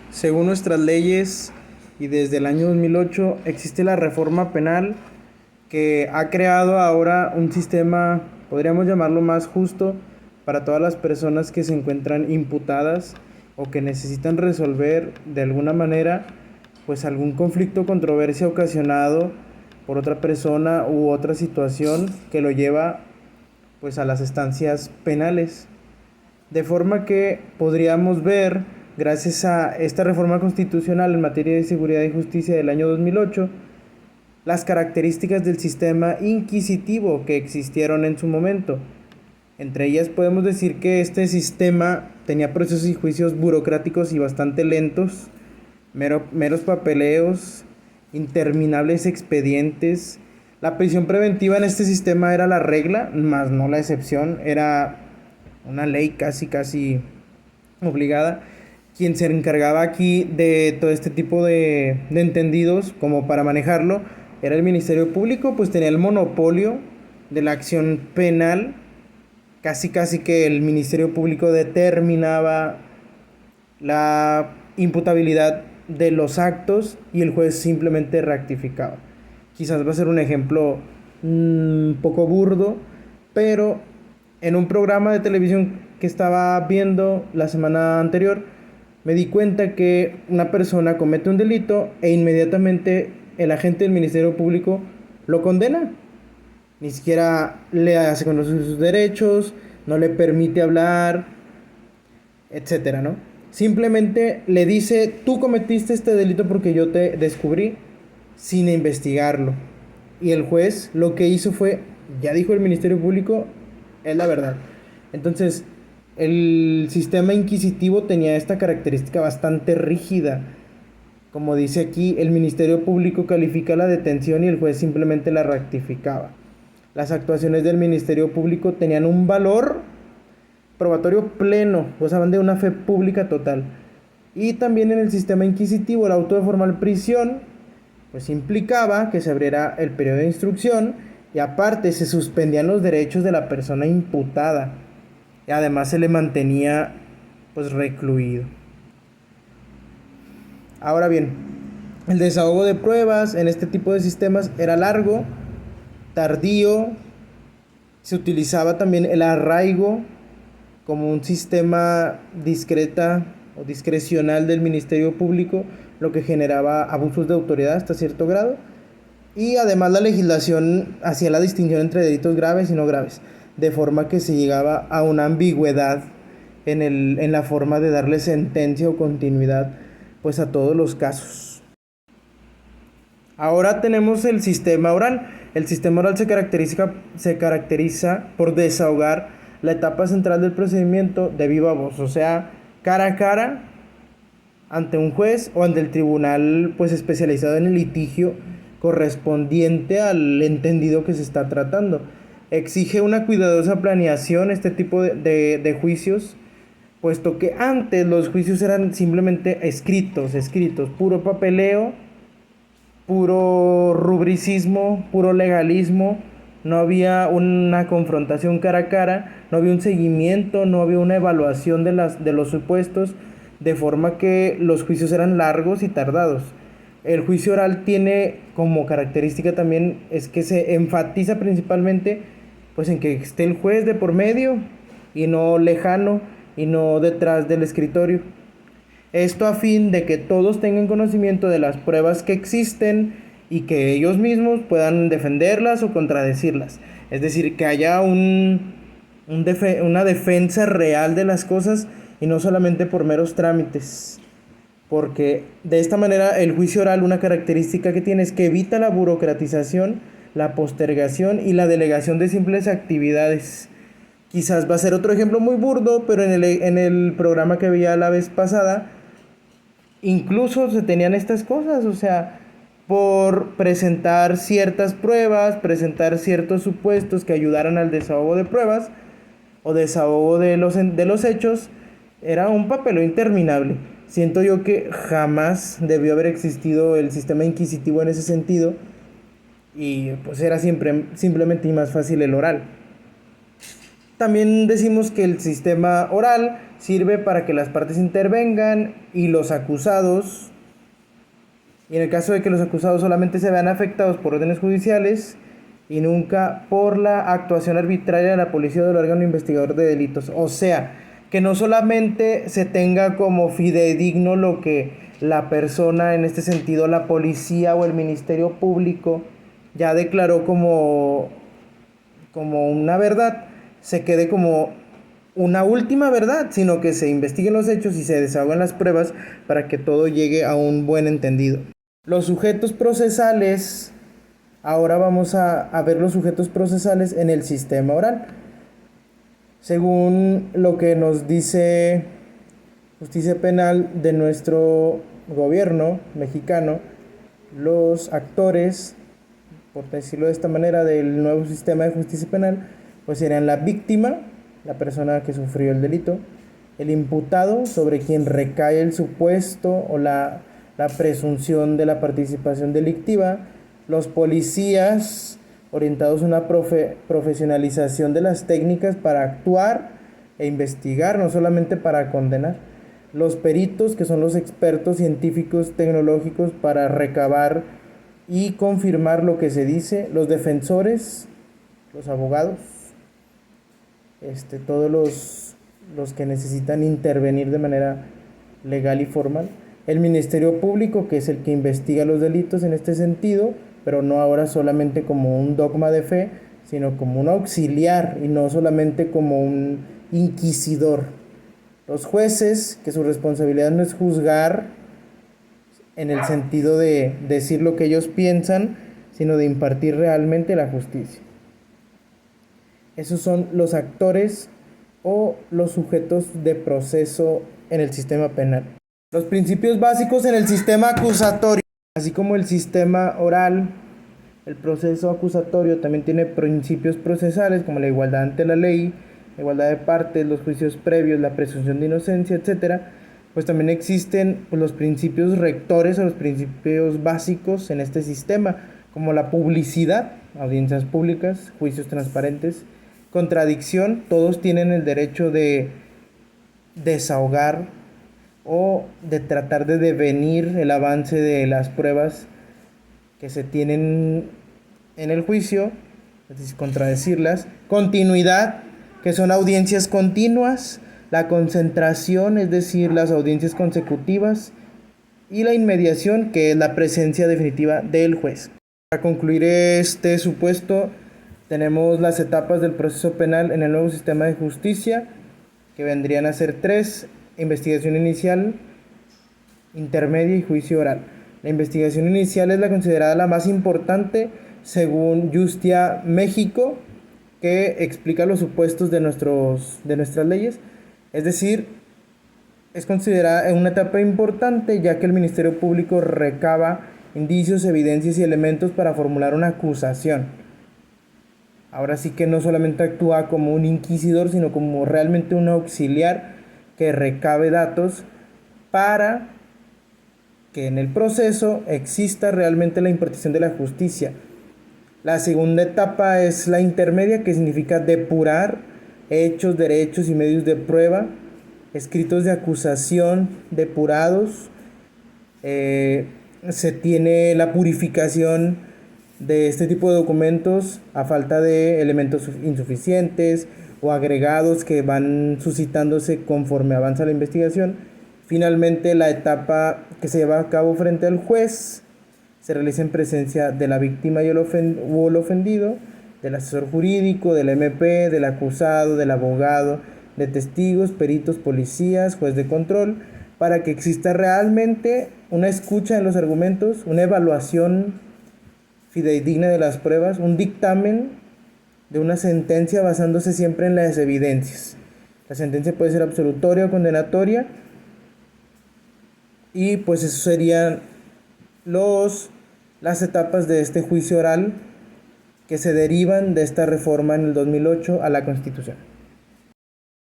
Según nuestras leyes y desde el año 2008 existe la reforma penal que ha creado ahora un sistema, podríamos llamarlo más justo, para todas las personas que se encuentran imputadas o que necesitan resolver de alguna manera pues algún conflicto o controversia ocasionado por otra persona u otra situación que lo lleva pues a las estancias penales. De forma que podríamos ver, gracias a esta reforma constitucional en materia de seguridad y justicia del año 2008, las características del sistema inquisitivo que existieron en su momento. Entre ellas podemos decir que este sistema tenía procesos y juicios burocráticos y bastante lentos, meros papeleos, interminables expedientes. La prisión preventiva en este sistema era la regla, más no la excepción, era una ley casi obligada. Quien se encargaba aquí de todo este tipo de entendidos como para manejarlo era el Ministerio Público, pues tenía el monopolio de la acción penal. Casi que el Ministerio Público determinaba la imputabilidad de los actos y el juez simplemente rectificaba. Quizás va a ser un ejemplo un poco burdo, pero en un programa de televisión que estaba viendo la semana anterior, me di cuenta que una persona comete un delito e inmediatamente el agente del Ministerio Público lo condena. Ni siquiera le hace conocer sus derechos, no le permite hablar, etcétera, ¿no? Simplemente le dice, tú cometiste este delito porque yo te descubrí, sin investigarlo. Y el juez lo que hizo fue, ya dijo el Ministerio Público, es la verdad. Entonces, el sistema inquisitivo tenía esta característica bastante rígida. Como dice aquí, el Ministerio Público califica la detención y el juez simplemente la rectificaba. Las actuaciones del Ministerio Público tenían un valor probatorio pleno, gozaban de una fe pública total. Y también en el sistema inquisitivo, el auto de formal prisión, pues implicaba que se abriera el periodo de instrucción y aparte se suspendían los derechos de la persona imputada. Y además se le mantenía pues recluido. Ahora bien, el desahogo de pruebas en este tipo de sistemas era largo, tardío, se utilizaba también el arraigo como un sistema discreta o discrecional del Ministerio Público, lo que generaba abusos de autoridad hasta cierto grado. Y además la legislación hacía la distinción entre delitos graves y no graves, de forma que se llegaba a una ambigüedad en la forma de darle sentencia o continuidad pues a todos los casos. Ahora tenemos el sistema oral. El sistema oral se caracteriza por desahogar la etapa central del procedimiento de viva voz, o sea, cara a cara ante un juez o ante el tribunal pues especializado en el litigio correspondiente al entendido que se está tratando. Exige una cuidadosa planeación este tipo de juicios, puesto que antes los juicios eran simplemente escritos, puro papeleo, puro rubricismo, puro legalismo. No había una confrontación cara a cara, no había un seguimiento, no había una evaluación de los supuestos, de forma que los juicios eran largos y tardados. El juicio oral tiene como característica también es que se enfatiza principalmente pues en que esté el juez de por medio y no lejano y no detrás del escritorio. Esto a fin de que todos tengan conocimiento de las pruebas que existen y que ellos mismos puedan defenderlas o contradecirlas. Es decir, que haya una defensa real de las cosas y no solamente por meros trámites. Porque de esta manera el juicio oral, una característica que tiene es que evita la burocratización, la postergación y la delegación de simples actividades. Quizás va a ser otro ejemplo muy burdo, pero en el programa que veía la vez pasada, incluso se tenían estas cosas, o sea, por presentar ciertas pruebas, presentar ciertos supuestos que ayudaran al desahogo de pruebas o desahogo de los hechos, era un papel interminable. Siento yo que jamás debió haber existido el sistema inquisitivo en ese sentido y pues era simplemente más fácil el oral. También decimos que el sistema oral sirve para que las partes intervengan y los acusados, y en el caso de que los acusados solamente se vean afectados por órdenes judiciales y nunca por la actuación arbitraria de la policía o del órgano investigador de delitos. O sea, que no solamente se tenga como fidedigno lo que la persona, en este sentido la policía o el ministerio público, ya declaró como una verdad, se quede como una última verdad, sino que se investiguen los hechos y se desahoguen las pruebas para que todo llegue a un buen entendido. Los sujetos procesales, ahora vamos a ver los sujetos procesales en el sistema oral. Según lo que nos dice Justicia Penal de nuestro gobierno mexicano, los actores, por decirlo de esta manera, del nuevo sistema de justicia penal, pues serían la víctima, la persona que sufrió el delito, el imputado, sobre quien recae el supuesto o la presunción de la participación delictiva, los policías, orientados a una profesionalización de las técnicas para actuar e investigar, no solamente para condenar, los peritos, que son los expertos científicos tecnológicos para recabar y confirmar lo que se dice, los defensores, los abogados, todos los que necesitan intervenir de manera legal y formal, el Ministerio Público, que es el que investiga los delitos en este sentido, pero no ahora solamente como un dogma de fe, sino como un auxiliar y no solamente como un inquisidor. Los jueces, que su responsabilidad no es juzgar en el sentido de decir lo que ellos piensan, sino de impartir realmente la justicia. Esos son los actores o los sujetos de proceso en el sistema penal. Los principios básicos en el sistema acusatorio, así como el sistema oral, el proceso acusatorio también tiene principios procesales como la igualdad ante la ley, la igualdad de partes, los juicios previos, la presunción de inocencia, etc. Pues también existen los principios rectores o los principios básicos en este sistema, como la publicidad, audiencias públicas, juicios transparentes, contradicción, todos tienen el derecho de desahogar o de tratar de devenir el avance de las pruebas que se tienen en el juicio, es decir, contradecirlas. Continuidad, que son audiencias continuas. La concentración, es decir, las audiencias consecutivas. Y la inmediación, que es la presencia definitiva del juez. Para concluir este supuesto, tenemos las etapas del proceso penal en el nuevo sistema de justicia, que vendrían a ser 3: investigación inicial, intermedia y juicio oral. La investigación inicial es la considerada la más importante según Justia México, que explica los supuestos de nuestras leyes. Es decir, es considerada una etapa importante ya que el Ministerio Público recaba indicios, evidencias y elementos para formular una acusación. Ahora sí que no solamente actúa como un inquisidor, sino como realmente un auxiliar que recabe datos para que en el proceso exista realmente la impartición de la justicia. La segunda etapa es la intermedia, que significa depurar hechos, derechos y medios de prueba, escritos de acusación depurados. Se tiene la purificación de este tipo de documentos a falta de elementos insuficientes o agregados que van suscitándose conforme avanza la investigación. Finalmente, la etapa que se lleva a cabo frente al juez se realiza en presencia de la víctima y el ofendido, del asesor jurídico, del MP, del acusado, del abogado, de testigos, peritos, policías, juez de control, para que exista realmente una escucha de los argumentos, una evaluación fidedigna de las pruebas, un dictamen de una sentencia basándose siempre en las evidencias. La sentencia puede ser absolutoria o condenatoria, y pues eso serían las etapas de este juicio oral que se derivan de esta reforma en el 2008 a la Constitución.